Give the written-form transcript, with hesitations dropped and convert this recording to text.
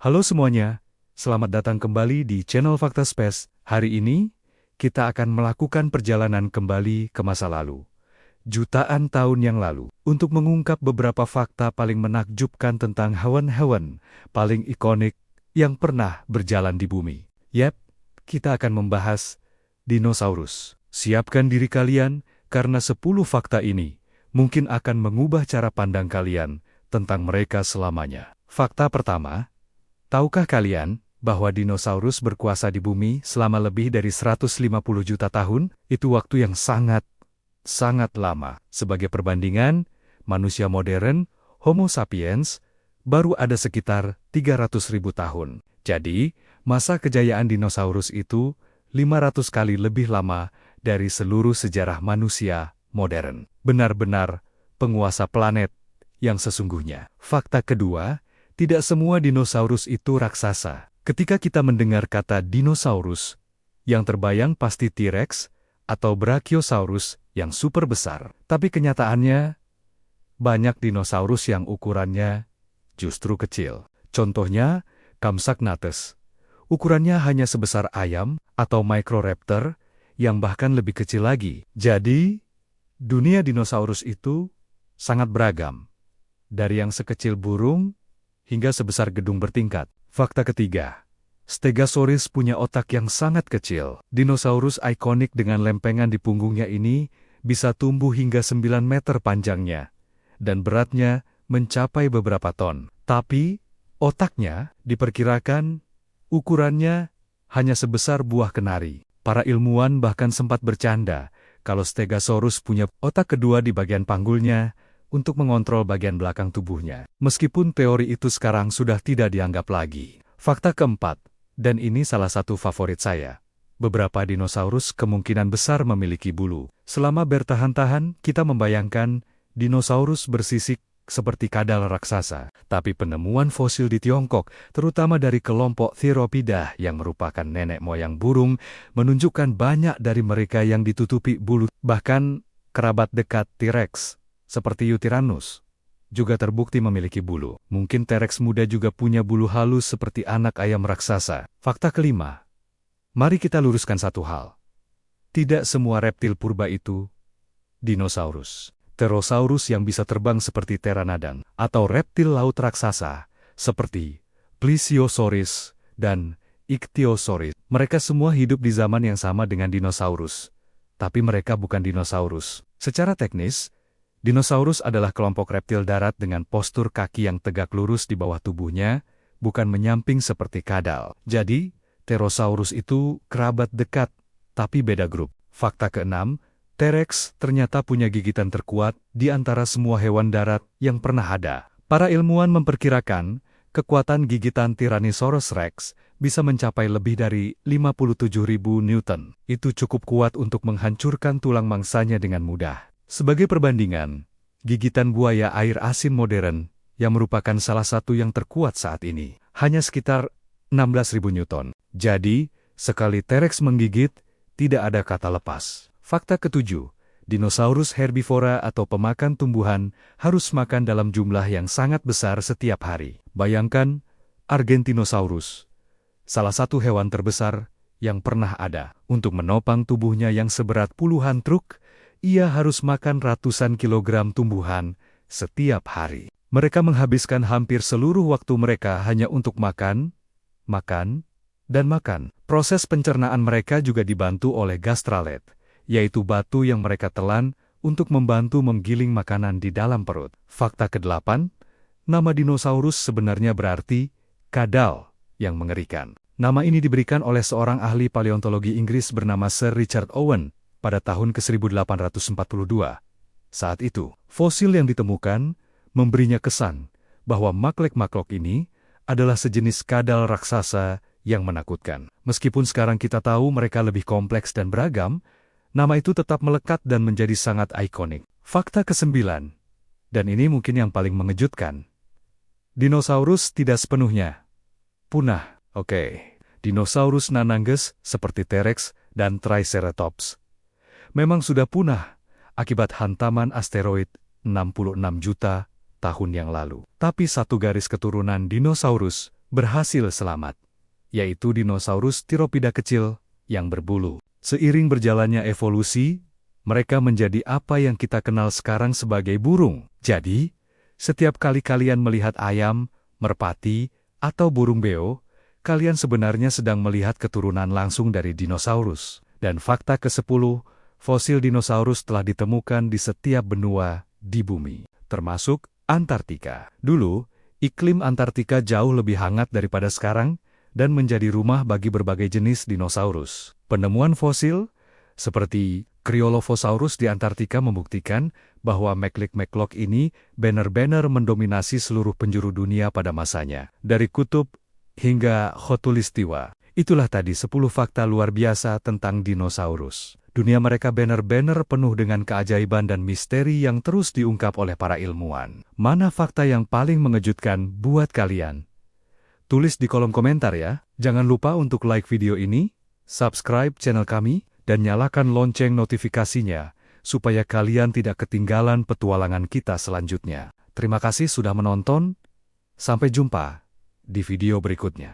Halo semuanya, selamat datang kembali di channel Fakta Space. Hari ini, kita akan melakukan perjalanan kembali ke masa lalu, jutaan tahun yang lalu, untuk mengungkap beberapa fakta paling menakjubkan tentang hewan-hewan paling ikonik yang pernah berjalan di bumi. Yap, kita akan membahas dinosaurus. Siapkan diri kalian, karena 10 fakta ini mungkin akan mengubah cara pandang kalian tentang mereka selamanya. Fakta pertama, tahukah kalian bahwa dinosaurus berkuasa di bumi selama lebih dari 150 juta tahun? Itu waktu yang sangat lama. Sebagai perbandingan, manusia modern, Homo sapiens, baru ada sekitar 300.000 tahun. Jadi, masa kejayaan dinosaurus itu 500 kali lebih lama dari seluruh sejarah manusia modern. Benar-benar penguasa planet yang sesungguhnya. Fakta kedua, tidak semua dinosaurus itu raksasa. Ketika kita mendengar kata dinosaurus, yang terbayang pasti T-Rex atau Brachiosaurus yang super besar. Tapi kenyataannya, banyak dinosaurus yang ukurannya justru kecil. Contohnya, Compsognathus. Ukurannya hanya sebesar ayam atau Microraptor yang bahkan lebih kecil lagi. Jadi, dunia dinosaurus itu sangat beragam. Dari yang sekecil burung hingga sebesar gedung bertingkat. Fakta ketiga, Stegosaurus punya otak yang sangat kecil. Dinosaurus ikonik dengan lempengan di punggungnya ini bisa tumbuh hingga 9 meter panjangnya, dan beratnya mencapai beberapa ton. Tapi, otaknya diperkirakan ukurannya hanya sebesar buah kenari. Para ilmuwan bahkan sempat bercanda kalau Stegosaurus punya otak kedua di bagian panggulnya untuk mengontrol bagian belakang tubuhnya. Meskipun teori itu sekarang sudah tidak dianggap lagi. Fakta keempat, dan ini salah satu favorit saya. Beberapa dinosaurus kemungkinan besar memiliki bulu. Selama bertahan-tahan, kita membayangkan dinosaurus bersisik seperti kadal raksasa. Tapi penemuan fosil di Tiongkok, terutama dari kelompok Theropoda yang merupakan nenek moyang burung, menunjukkan banyak dari mereka yang ditutupi bulu. Bahkan kerabat dekat T-Rex, seperti Yutyrannus, juga terbukti memiliki bulu. Mungkin T-Rex muda juga punya bulu halus seperti anak ayam raksasa. Fakta kelima, mari kita luruskan satu hal. Tidak semua reptil purba itu dinosaurus. Pterosaurus yang bisa terbang seperti Pteranodon, atau reptil laut raksasa, seperti Plesiosaurus dan Ichthyosaurus. Mereka semua hidup di zaman yang sama dengan dinosaurus. Tapi mereka bukan dinosaurus. Secara teknis, dinosaurus adalah kelompok reptil darat dengan postur kaki yang tegak lurus di bawah tubuhnya, bukan menyamping seperti kadal. Jadi, Pterosaurus itu kerabat dekat, tapi beda grup. Fakta keenam, T-Rex ternyata punya gigitan terkuat di antara semua hewan darat yang pernah ada. Para ilmuwan memperkirakan, kekuatan gigitan Tyrannosaurus Rex bisa mencapai lebih dari 57.000 Newton. Itu cukup kuat untuk menghancurkan tulang mangsanya dengan mudah. Sebagai perbandingan, gigitan buaya air asin modern, yang merupakan salah satu yang terkuat saat ini, hanya sekitar 16.000 Newton. Jadi, sekali T-Rex menggigit, tidak ada kata lepas. Fakta ketujuh, dinosaurus herbivora atau pemakan tumbuhan harus makan dalam jumlah yang sangat besar setiap hari. Bayangkan, Argentinosaurus, salah satu hewan terbesar yang pernah ada. Untuk menopang tubuhnya yang seberat puluhan truk, ia harus makan ratusan kilogram tumbuhan setiap hari. Mereka menghabiskan hampir seluruh waktu mereka hanya untuk makan, dan makan. Proses pencernaan mereka juga dibantu oleh gastralet, yaitu batu yang mereka telan untuk membantu menggiling makanan di dalam perut. Fakta ke-8, nama dinosaurus sebenarnya berarti kadal yang mengerikan. Nama ini diberikan oleh seorang ahli paleontologi Inggris bernama Sir Richard Owen pada tahun ke-1842. Saat itu, fosil yang ditemukan memberinya kesan bahwa makhluk-makhluk ini adalah sejenis kadal raksasa yang menakutkan. Meskipun sekarang kita tahu mereka lebih kompleks dan beragam, nama itu tetap melekat dan menjadi sangat ikonik. Fakta ke-9, dan ini mungkin yang paling mengejutkan. Dinosaurus tidak sepenuhnya punah. Dinosaurus nananges seperti T-Rex dan Triceratops memang sudah punah akibat hantaman asteroid 66 juta tahun yang lalu. Tapi satu garis keturunan dinosaurus berhasil selamat, yaitu dinosaurus Theropida kecil yang berbulu. Seiring berjalannya evolusi, mereka menjadi apa yang kita kenal sekarang sebagai burung. Jadi, setiap kali kalian melihat ayam, merpati, atau burung beo, kalian sebenarnya sedang melihat keturunan langsung dari dinosaurus. Dan fakta ke-10, fosil dinosaurus telah ditemukan di setiap benua di bumi, termasuk Antartika. Dulu, iklim Antartika jauh lebih hangat daripada sekarang dan menjadi rumah bagi berbagai jenis dinosaurus. Penemuan fosil, seperti Cryolophosaurus di Antartika membuktikan bahwa makhluk-makhluk ini benar-benar mendominasi seluruh penjuru dunia pada masanya, dari kutub hingga Khatulistiwa. Itulah tadi 10 fakta luar biasa tentang dinosaurus. Dunia mereka benar-benar penuh dengan keajaiban dan misteri yang terus diungkap oleh para ilmuwan. Mana fakta yang paling mengejutkan buat kalian? Tulis di kolom komentar ya. Jangan lupa untuk like video ini, subscribe channel kami, dan nyalakan lonceng notifikasinya, supaya kalian tidak ketinggalan petualangan kita selanjutnya. Terima kasih sudah menonton. Sampai jumpa di video berikutnya.